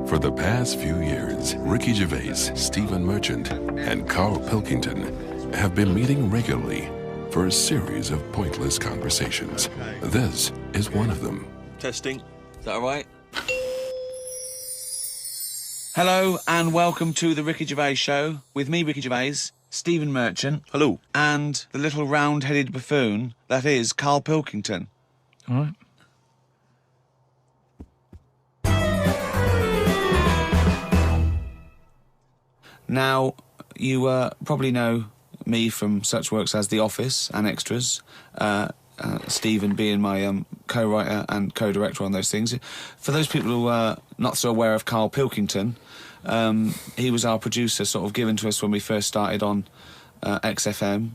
For the past few years, Ricky Gervais, Stephen Merchant, and Carl Pilkington have been meeting regularly for a series of pointless conversations. This is one of them. Testing. Is that all right? Hello and welcome to the Ricky Gervais Show with me, Ricky Gervais, Stephen Merchant. Hello. And the little round-headed buffoon that is Carl Pilkington. All right. Now, you probably know me from such works as The Office and Extras, Stephen being my co-writer and co-director on those things. For those people who are not so aware of Carl Pilkington, he was our producer, sort of given to us when we first started on XFM.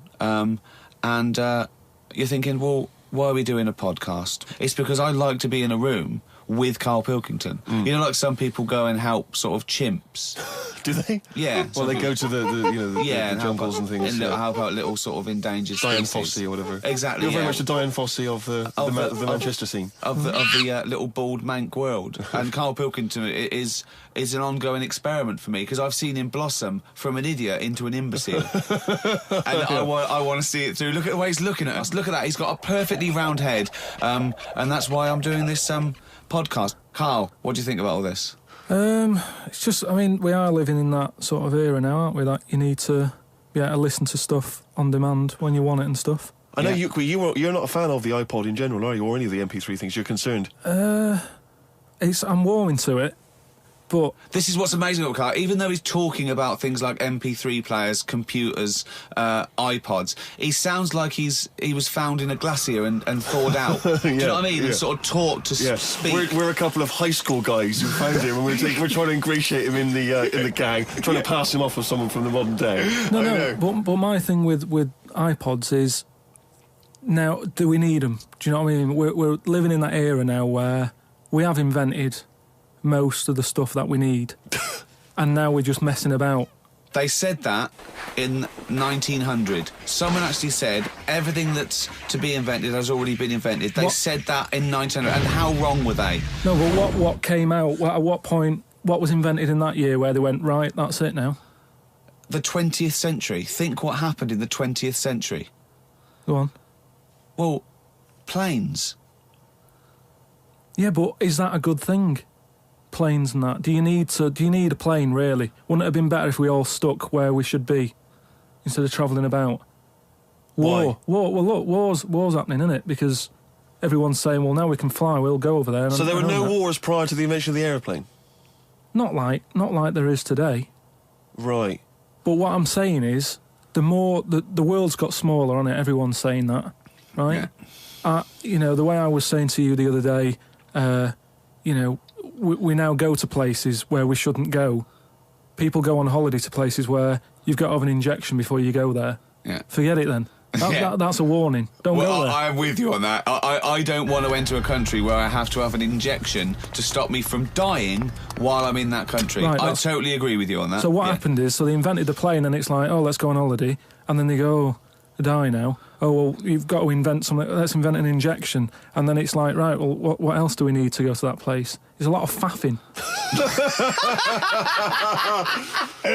And you're thinking, well, why are we doing a podcast? It's because I like to be in a room with Carl Pilkington. You know, like some people go and help sort of chimps. Do they? Yeah. Well, they go to the jungles and things. And help out little sort of endangered Diane species. Fossey or whatever. Exactly. You're very yeah. much the Diane Fossey of the Manchester scene. Of the little bald mank world. And Carl Pilkington is an ongoing experiment for me, because I've seen him blossom from an idiot into an imbecile. And I want to see it through. Look at the way he's looking at us. Look at that. He's got a perfectly round head. And that's why I'm doing this podcast. Carl, what do you think about all this? It's just, I mean, we are living in that sort of era now, aren't we? That you need to be able to listen to stuff on demand when you want it and stuff. I know you're not a fan of the iPod in general, are you? Or any of the MP3 things? You're concerned? I'm warming to it, but This is what's amazing about Carl. Even though he's talking about things like MP3 players, computers, iPods, he sounds like he was found in a glacier and thawed out. Do you know what I mean? And sort of taught to speak. We're a couple of high school guys who found him, and we're trying to ingratiate him in the gang, trying to pass him off as someone from the modern day. But my thing with iPods is, now, do we need them? Do you know what I mean? We're living in that era now where we have invented most of the stuff that we need, and now we're just messing about. They said that in 1900. Someone actually said everything that's to be invented has already been invented. They said that in 1900. And how wrong were they? No, but what came out, at what point, what was invented in that year where they went, right, that's it now? The 20th century. Think what happened in the 20th century. Go on. Well, planes. Yeah, but is that a good thing? Planes and that. Do you need a plane, really? Wouldn't it have been better if we all stuck where we should be instead of travelling about? War. Well, look, war's happening, isn't it? Because everyone's saying, well, now we can fly, we'll go over there. So there were no wars prior to the invention of the aeroplane? Not like there is today. Right. But what I'm saying is, the world's got smaller, hasn't it? Everyone's saying that, right? Yeah. The way I was saying to you the other day, we now go to places where we shouldn't go. People go on holiday to places where you've got to have an injection before you go there. Yeah. Forget it then. That's a warning. Don't go there. I'm with you on that. I don't want to enter a country where I have to have an injection to stop me from dying while I'm in that country. Right, I totally agree with you on that. So what happened is, they invented the plane and it's like, oh, let's go on holiday. And then they go, oh, I die now. Oh, well, you've got to invent something. Let's invent an injection. And then it's like, right, well, what else do we need to go to that place? There's a lot of faffing.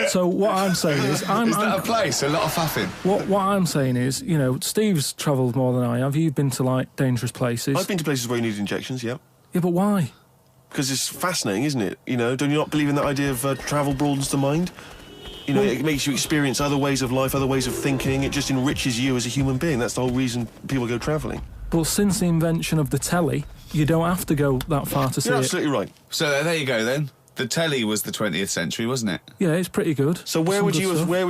So what I'm saying is... Is that a place? A lot of faffing? What I'm saying is, Steve's travelled more than I have. You've been to, like, dangerous places. I've been to places where you need injections, yeah. Yeah, but why? Because it's fascinating, isn't it? Do you not believe in that idea of travel broadens the mind? It makes you experience other ways of life, other ways of thinking. It just enriches you as a human being. That's the whole reason people go travelling. But since the invention of the telly, you don't have to go that far to see it. You're absolutely right. So there you go, then. The telly was the 20th century, wasn't it? Yeah, it's pretty good. So where would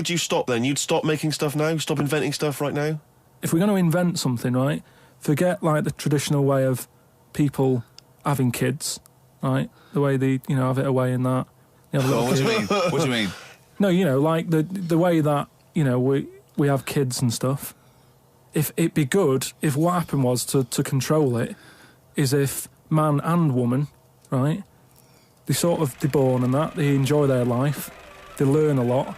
you stop then? You'd stop making stuff now? Stop inventing stuff right now? If we're going to invent something, right, forget, like, the traditional way of people having kids, right? The way they, have it away in that. What do you mean? What do you mean? No, like the way that, we have kids and stuff. If it'd be good if what happened was to control it is if man and woman, right, they're born and that, they enjoy their life, they learn a lot,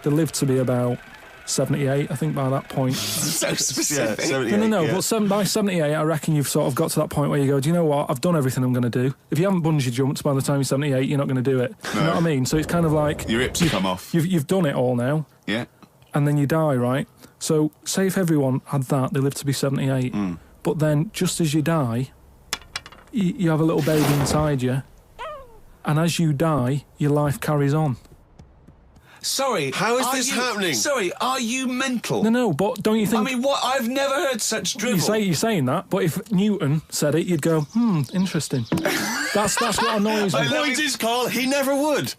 they live to be about 78, I think, by that point. So specific. Yeah, 78, No, yeah. but by 78, I reckon you've sort of got to that point where you go, do you know what? I've done everything I'm going to do. If you haven't bungee jumped by the time you're 78, you're not going to do it. You know what I mean? So it's kind of like... Your hips come off. You've done it all now. Yeah. And then you die, right? So say if everyone had that, they live to be 78. But then just as you die, you have a little baby inside you. And as you die, your life carries on. Sorry. How is this happening? Sorry, are you mental? No, but don't you think... I mean, what? I've never heard such drivel. You're saying that, but if Newton said it, you'd go, interesting. That's what annoys me. The point is, Carl, he never would.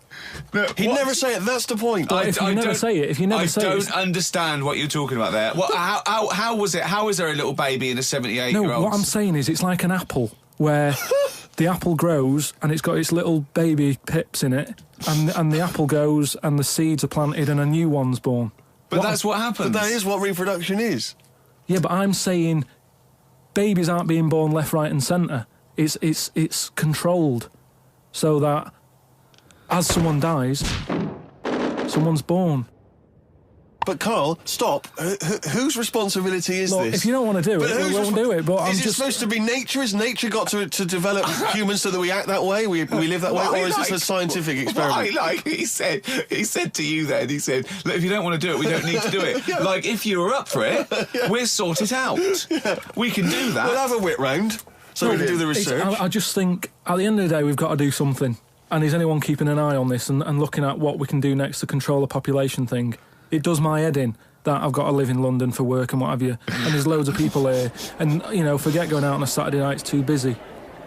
No, He'd never say it, that's the point. But if you never say it, I don't understand what you're talking about there. What, how was it? How is there a little baby in a 78-year-old? No, what I'm saying is it's like an apple, where the apple grows and it's got its little baby pips in it, and the apple goes and the seeds are planted and a new one's born. But that's what happens. But that is what reproduction is. Yeah, but I'm saying babies aren't being born left, right and centre. It's controlled so that as someone dies, someone's born. But Carl, stop. Whose responsibility is Look, this? if you don't want to do it, we won't do it. But I'm is it just supposed to be nature? Has nature got to develop humans so that we act that way? We live that way? Or is this a scientific experiment? He said to you then, he said, look, if you don't want to do it, we don't need to do it. Yeah. Like, if you're up for it, we'll sort it out. Yeah. We can do that. We'll have a whip round so we can do the research. I just think, at the end of the day, we've got to do something. And is anyone keeping an eye on this and looking at what we can do next to control the population thing? It does my head in that I've got to live in London for work and what have you, and there's loads of people here, and, forget going out on a Saturday night, it's too busy,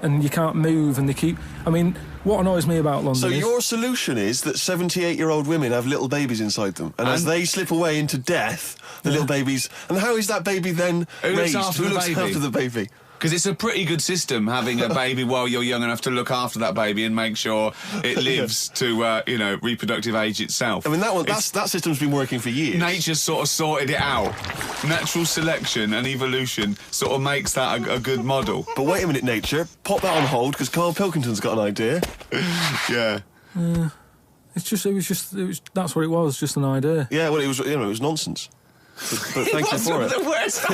and you can't move, and they keep... I mean, what annoys me about London So is... your solution is that 78-year-old women have little babies inside them, and as they slip away into death, the little babies... And how is that baby then raised? Who looks after the baby? Because it's a pretty good system, having a baby while you're young enough to look after that baby and make sure it lives to, reproductive age itself. I mean, that system's been working for years. Nature's sort of sorted it out. Natural selection and evolution sort of makes that a good model. But wait a minute, nature. Pop that on hold, because Carl Pilkington's got an idea. Yeah. That's what it was, just an idea. Yeah, well, it was nonsense. But thank you for it. The worst.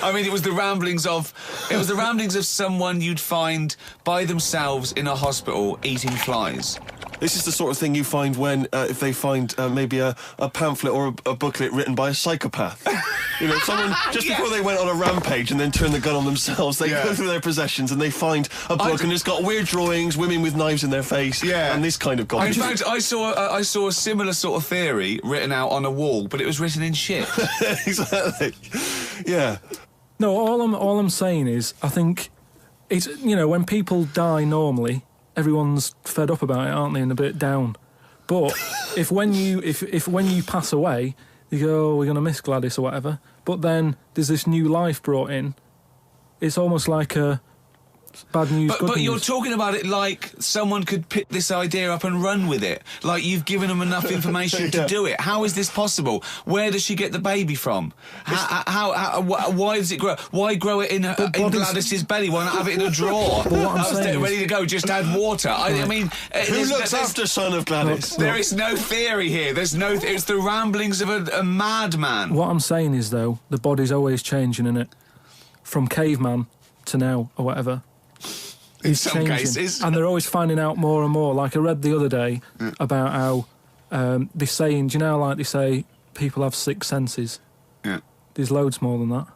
I mean, it was the ramblings of someone you'd find by themselves in a hospital eating flies. This is the sort of thing you find when, if they find maybe a pamphlet or a booklet written by a psychopath. Someone, just before they went on a rampage and then turned the gun on themselves, they go through their possessions and they find a book and it's got weird drawings, women with knives in their face, and this kind of garbage. In fact, I saw a similar sort of theory written out on a wall, but it was written in shit. Exactly. Yeah. No, all I'm saying is, I think it's, when people die normally, everyone's fed up about it, aren't they, and a bit down. But if when you pass away, you go, oh, we're going to miss Gladys or whatever, but then there's this new life brought in, it's almost like a bad news, good but news. you're talking about it like someone could pick this idea up and run with it. Like you've given them enough information to do it. How is this possible? Where does she get the baby from? Why does it grow? Why grow it in Gladys's belly? Why not have it in a drawer? But what I'm saying ready to go, just add water. I mean... Who looks after son of Gladys? There is no theory here. There's no... It's the ramblings of a madman. What I'm saying is, though, the body's always changing, innit? From caveman to now, or whatever. In some cases. And they're always finding out more and more. Like I read the other day about how they're saying, do you know, like they say, people have 6 senses. Yeah. There's loads more than that.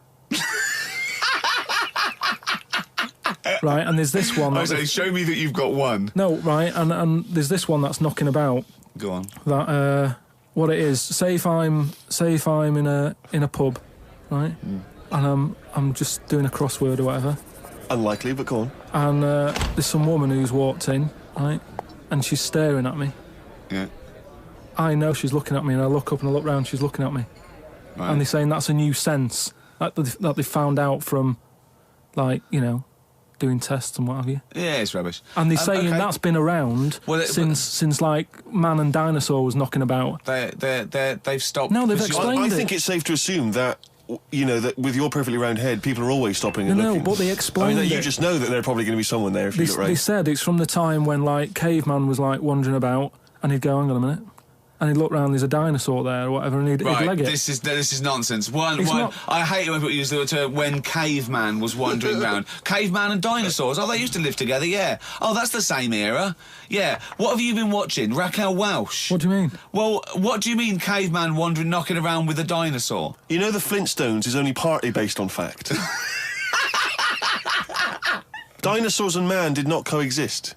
Right, and there's this one... I say, show me that you've got one. No, right, and there's this one that's knocking about. Go on. That, what it is, say if I'm in a pub, right, and I'm just doing a crossword or whatever... Unlikely, but go on. And there's some woman who's walked in, right? And she's staring at me. Yeah. I know she's looking at me, and I look up and I look round, she's looking at me. Right. And they're saying that's a new sense that they found out from, doing tests and what have you. Yeah, it's rubbish. And they're saying that's been around since man and dinosaur was knocking about. They've stopped. No, they've explained I think it's safe to assume that... that with your perfectly round head, people are always stopping and looking. No, but they explained you just know that there's probably going to be someone there if you look right. They said it's from the time when, caveman was, wandering about, and he'd go, hang on a minute. and he'd look round, there's a dinosaur there or whatever, and he'd leg it. This is nonsense. Not- I hate it when people use the term when caveman was wandering round. Caveman and dinosaurs. Oh, they used to live together, yeah. Oh, that's the same era. Yeah. What have you been watching? Raquel Welch. What do you mean? Well, what do you mean caveman wandering, knocking around with a dinosaur? You know the Flintstones is only partly based on fact. Dinosaurs and man did not coexist.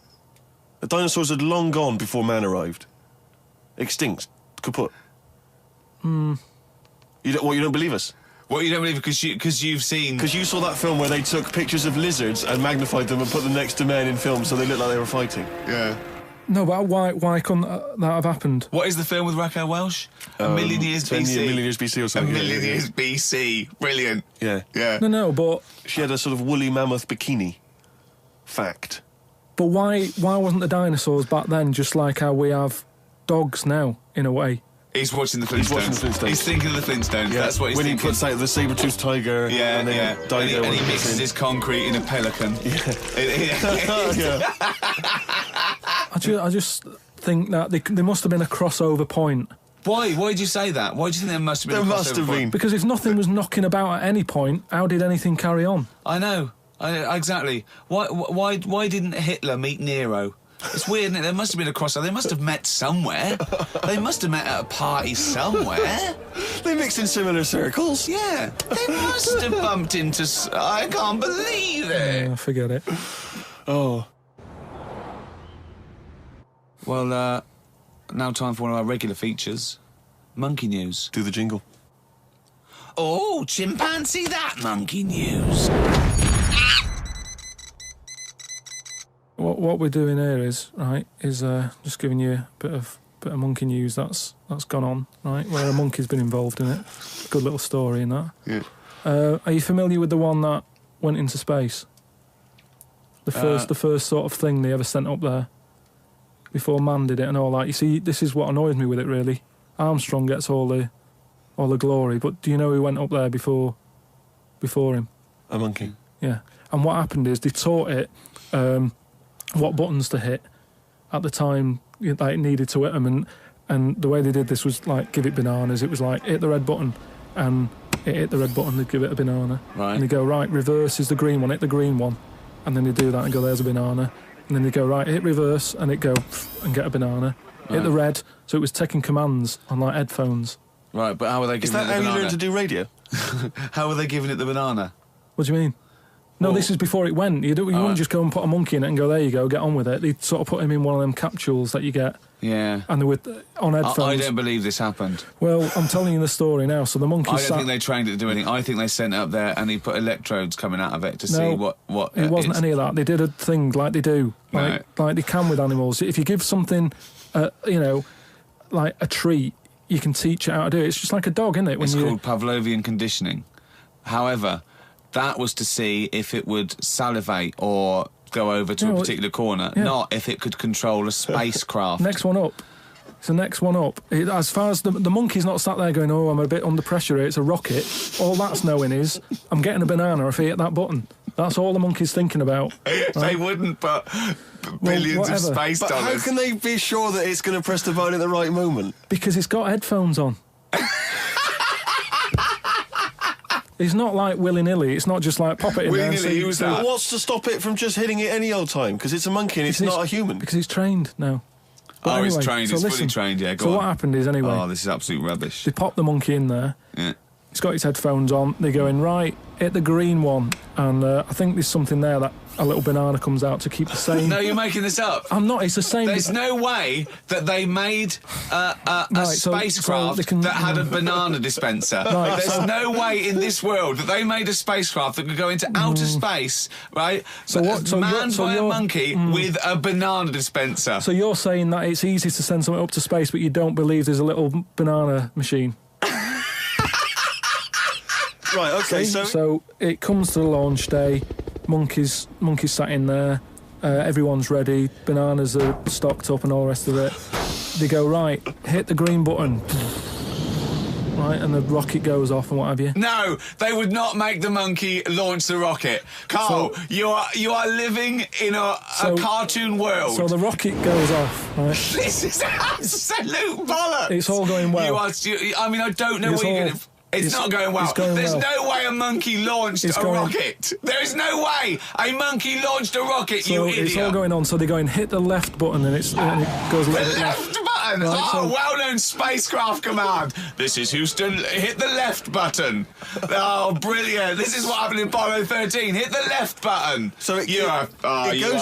The dinosaurs had long gone before man arrived. Extinct. Kaput. You don't believe us? What, you don't believe because you've seen... Because you saw that film where they took pictures of lizards and magnified them and put them next to men in films so they looked like they were fighting. Yeah. No, but why couldn't that have happened? What is the film with Raquel Welch? A Million Years BC. A Million Years BC or something. A Million Years BC. Brilliant. Yeah. Yeah. No, but... She had a sort of woolly mammoth bikini. Fact. But why wasn't the dinosaurs back then just like how we have dogs now, in a way? He's watching the Flintstones. He's watching the Flintstones. He's thinking of the Flintstones. Yeah. That's what he's when thinking. When he puts out the saber-toothed tiger and then Dido and he mixes his concrete in a pelican. Yeah. I just think that there must have been a crossover point. Why? Why did you say that? Why do you think there must have been a crossover must have been. Because if nothing was knocking about at any point, how did anything carry on? I know. Exactly. Why didn't Hitler meet Nero? It's weird, isn't it? There must have been a crossover. They must have met somewhere. They must have met at a party somewhere. They mixed in similar circles. Yeah. They must have bumped into... I can't believe it. Forget it. Oh. Well, now time for one of our regular features. Monkey News. Do the jingle. Oh, chimpanzee that monkey news. What we're doing here is just giving you a bit of monkey news that's gone on, right? Where a monkey's been involved in it. Good little story in that. Yeah. Are you familiar with the one that went into space? The first sort of thing they ever sent up there before man did it and all that. You see, this is what annoys me with it really. Armstrong gets all the glory, but do you know who went up there before him? A monkey. Yeah. And what happened is they taught it what buttons to hit at the time it needed to hit them, and the way they did this was like give it bananas. It was like hit the red button, and it hit the red button, they'd give it a banana. Right. And they go, right, reverse is the green one, hit the green one, and then they do that and go, there's a banana. And then they go, right, hit reverse, and it go and get a banana. Right. Hit the red, so it was taking commands on like headphones. Right, but how were they giving it the banana? Is that how you learned to do radio? How were they giving it the banana? What do you mean? No, Well, this is before it went. You wouldn't just go and put a monkey in it and go, there you go, get on with it. They'd sort of put him in one of them capsules that you get. Yeah. And they were on headphones. I don't believe this happened. Well, I'm telling you the story now. So the monkey I don't think they trained it to do anything. I think they sent it up there and he put electrodes coming out of it to see what it wasn't any of that. They did a thing like they do, like they can with animals. If you give something, like a treat, you can teach it how to do it. It's just like a dog, isn't it? It's called Pavlovian conditioning. However, that was to see if it would salivate or go over to a particular corner, not if it could control a spacecraft. Next one up. It's the next one up. As far as the monkey's not sat there going, oh, I'm a bit under pressure here, it's a rocket. All that's knowing is, I'm getting a banana if I hit that button. That's all the monkey's thinking about. Right? They wouldn't put billions of space but dollars. How can they be sure that it's going to press the button at the right moment? Because it's got headphones on. It's not like willy-nilly. It's not just like pop it in there. Willy-nilly, who's that? What's to stop it from just hitting it any old time? Because it's a monkey and it's not a human. Because he's trained now. But anyway, he's trained. so He's listen, fully trained, yeah, go So on. what happened is, anyway... Oh, this is absolute rubbish. They pop the monkey in there. Yeah. He's got his headphones on. They're going, right, hit the green one. And I think there's something there that a little banana comes out to keep the same... No, you're making this up. I'm not, it's the same... There's no way that they made a spacecraft that had a banana dispenser. Right, There's no way in this world that they made a spacecraft that could go into outer space, right? Manned by a monkey with a banana dispenser. So you're saying that it's easy to send something up to space, but you don't believe there's a little banana machine? Right, okay, So it comes to the launch day, monkeys sat in there, everyone's ready, bananas are stocked up and all the rest of it. They go, right, hit the green button. right, and the rocket goes off and what have you. No, they would not make the monkey launch the rocket. Carl, So- you are living in a cartoon world. So the rocket goes off, right? This is absolute bollocks. It's all going well. I mean, I don't know It's what you're all- going to... It's not going well. it's going There's well. no way a monkey launched It's a going- rocket. There is no way a monkey launched a rocket, So you idiot. it's all going on. So they go and hit the left button, and it goes a The little bit left. left button! Right, so- Well-known spacecraft command. This is Houston. Hit the left button. Oh, brilliant. This is what happened in Apollo 13. Hit the left button. So it goes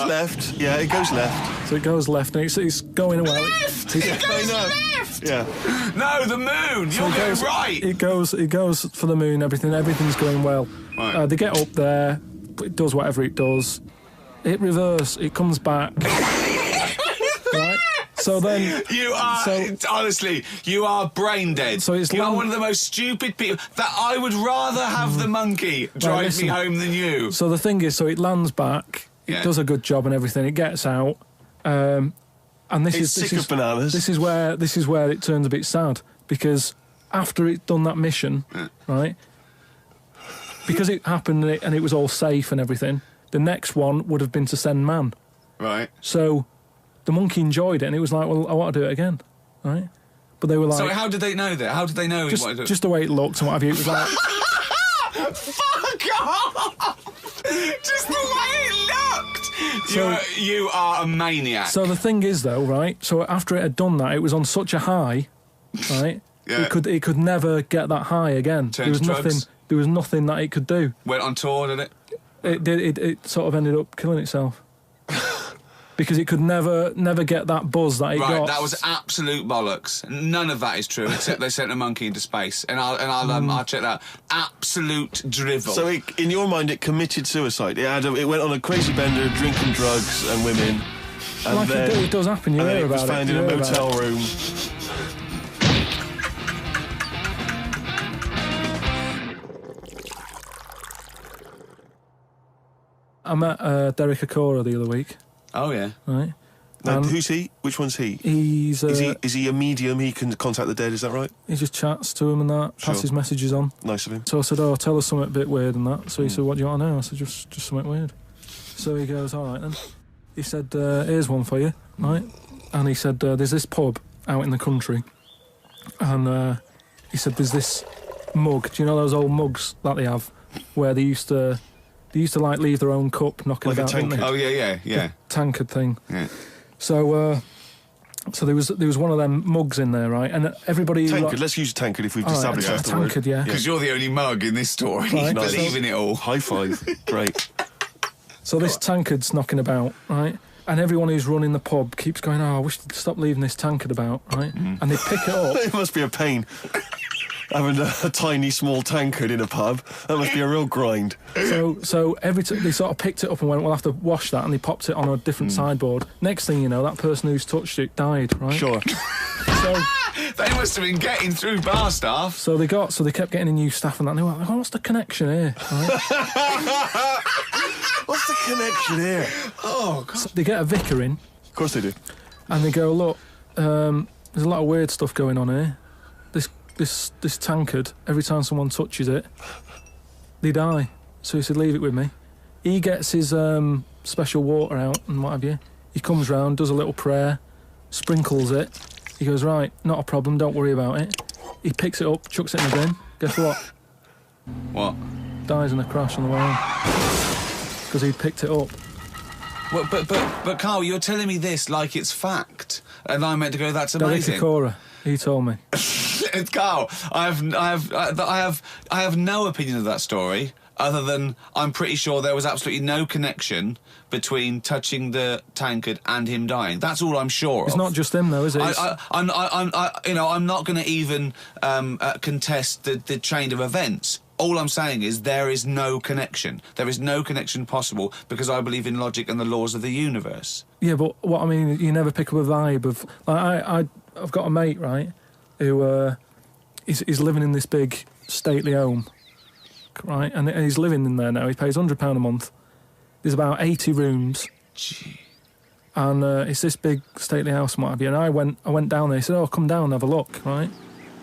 left. Yeah, it goes left. So it goes left, and it's going well. Left! It's- It goes I know. left! Yeah. No, the moon. So You're it going goes- right. It goes for the moon. Everything's going well. Right. They get up there. It does whatever it does. It reverse. It comes back. Right. So then You are, honestly, you are brain dead. So it's you are land- one of the most stupid people. That I would rather have the monkey drive listen. me home than you. So the thing is, so it lands back. Yeah. It does a good job and everything. It gets out. And this It's is sick of bananas. This is where it turns a bit sad, because after it done that mission, right? Because it happened and it was all safe and everything. The next one would have been to send man. Right. So the monkey enjoyed it, and it was like, well, I want to do it again, right? But they were like, So how did they know that? How did they know he wanted to... just the way it looked and what have you. It was like, Fuck off! Just the way it looked! So- you are a maniac. so the thing is though, right? So after it had done that, it was on such a high, right? Yeah. It could never get that high again. Turn There was to nothing. drugs? There was nothing that it could do. Went on tour, did it? It sort of ended up killing itself because it could never get that buzz that it Right, got. that was absolute bollocks. None of that is true, except they sent a monkey into space, and I'll check that. Absolute drivel. So in your mind, it committed suicide. It went on a crazy bender, drinking drugs and women. And like then, it does happen. You and then hear it was about found it. in you a hear about motel it. room. I met Derek Okora the other week, oh yeah. right? Now, who's he? Which one's he? He's Is he a medium? He can contact the dead. Is that right? he just chats to him and that, passes Sure. messages on. Nice of him. So I said, "Oh, tell us something a bit weird and that." So he said, "What do you want to know?" I said, "Just something weird." So he goes, "All right then." He said, "Here's one for you, right?" And he said, "There's this pub out in the country, and he said there's this mug. Do you know those old mugs that they have, where they used to like leave their own cup knocking Like a about, didn't they? tankard. Oh yeah. Tankard thing." Yeah. So there was one of them mugs in there, right? And everybody Tankard. Let's use tankard if we've All right, established a that's the word. tankard, yeah. Because you're the only mug in this story. Right, You believe in it all. High five. Great. So this tankard's knocking about, right? And everyone who's running the pub keeps going, "Oh, I wish they'd stop leaving this tankard about," right? And they pick it up. It must be a pain. Having a tiny, small tankard in a pub. That must be a real grind. So every time they sort of picked it up and went, "We'll have to wash that," and they popped it on a different sideboard. Next thing you know, that person who's touched it died, right? Sure. So They must have been getting through bar staff. so they kept getting a new staff and that. And they were like, "Oh, what's the connection here?" Right? What's the connection here? Oh God. So they get a vicar in Of course they do. and they go, "Look, there's a lot of weird stuff going on here. This tankard, every time someone touches it, they die." So he said, "Leave it with me." He gets his special water out and what have you. He comes round, does a little prayer, sprinkles it. He goes, "Right, not a problem, don't worry about it." He picks it up, chucks it in the bin. Guess what? What? Dies in a crash on the way home. Because he picked it up. Well, but Carl, you're telling me this like it's fact, and I'm meant to go, "That's Derek amazing." Okora, he told me. Carl, I have no opinion of that story other than I'm pretty sure there was absolutely no connection between touching the tankard and him dying. That's all I'm sure It's of. not just him though, is it? I'm not going to even contest the chain of events. All I'm saying is there is no connection. There is no connection possible because I believe in logic and the laws of the universe. Yeah, but what I mean, you never pick up a vibe of like I've got a mate, right, who he's living in this big stately home, right, and he's living in there now. He pays £100 a month. There's about 80 rooms, Gee. and it's this big stately house and what have you. And I went down there. He said, "Oh, come down and have a look," right.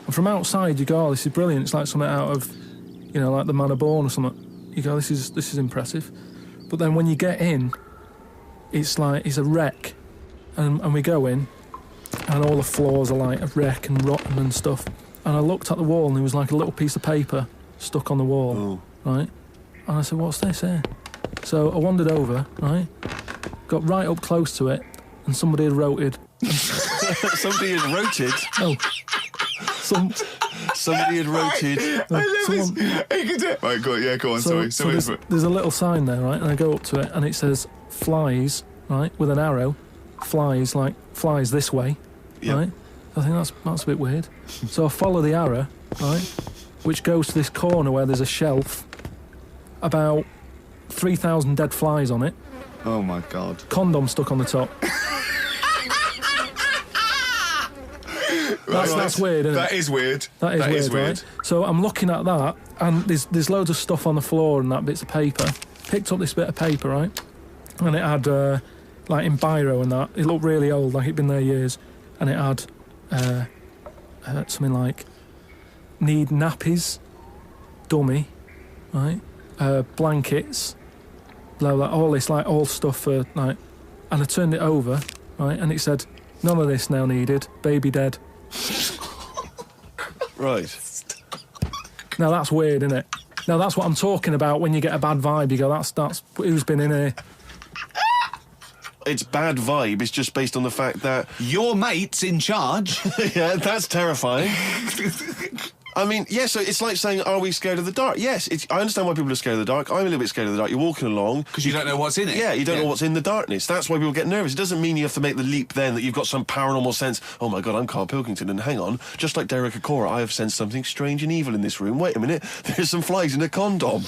And from outside, you go, oh, this is brilliant. It's like something out of, you know, like the Man of Born or something. You go, this is impressive. But then when you get in, it's like, it's a wreck. And we go in, and all the floors are like a wreck and rotten and stuff. And I looked at the wall, and there was like a little piece of paper stuck on the wall, right? And I said, what's this here? So I wandered over, right? Got right up close to it, and somebody had roted. Somebody had roted? Oh. Somebody had roted. Right, go on, sorry. So there's a little sign there, right? And I go up to it, and it says, flies, right? With an arrow. Flies this way, right? I think that's a bit weird. So I follow the arrow, right, which goes to this corner where there's a shelf, about 3,000 dead flies on it. Oh my God. Condom stuck on the top. That's weird, isn't it? That is weird. That is weird, right? So I'm looking at that, and there's loads of stuff on the floor and that bits of paper. Picked up this bit of paper, right, and it had. Like in biro and that, it looked really old, like it'd been there years, and it had something like need nappies, dummy, right, blankets, blah blah, all this like all stuff for like, and I turned it over, right, and it said none of this now needed, baby dead. Right. Now that's weird, isn't it? Now that's what I'm talking about when you get a bad vibe. You go, that's who's been in here. Its bad vibe is just based on the fact that... Your mate's in charge. Yeah, that's terrifying. I mean, yeah, so it's like saying, are we scared of the dark? Yes, I understand why people are scared of the dark. I'm a little bit scared of the dark. You're walking along... Because you don't know what's in it. Yeah, you don't know what's in the darkness. That's why people get nervous. It doesn't mean you have to make the leap then that you've got some paranormal sense. Oh, my God, I'm Carl Pilkington, and hang on. Just like Derek Acora, I have sensed something strange and evil in this room. Wait a minute, there's some flies in a condom.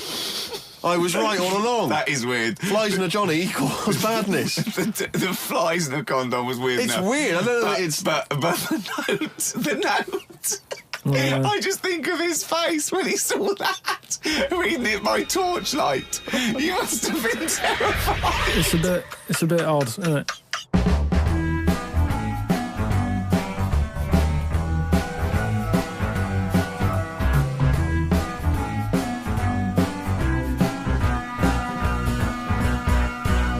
I was right all along. That is weird. Flies in a Johnny equals badness. the flies in a condom was weird. It's weird. I don't know. But the note. Yeah. I just think of his face when he saw that, reading it by torchlight. You must have been terrified. It's a bit odd, isn't it?